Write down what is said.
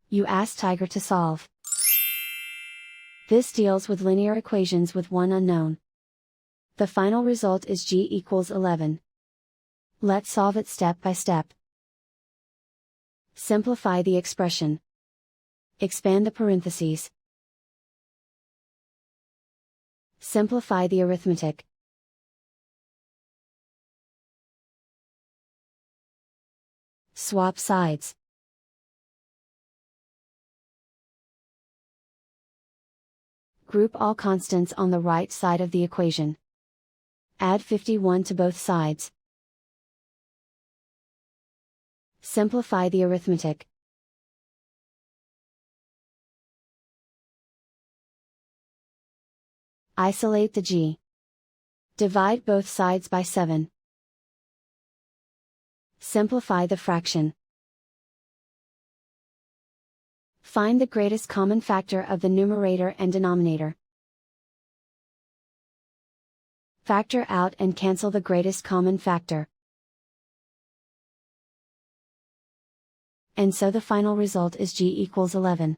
You ask Tiger to solve. This deals with linear equations with one unknown. The final result is g equals 11. Let's solve it step by step. Simplify the expression. Expand the parentheses. Simplify the arithmetic. Swap sides. Group all constants on the right side of the equation. Add 51 to both sides. Simplify the arithmetic. Isolate the g. Divide both sides by 7. Simplify the fraction. Find the greatest common factor of the numerator and denominator. Factor out and cancel the greatest common factor. And so the final result is g equals 11.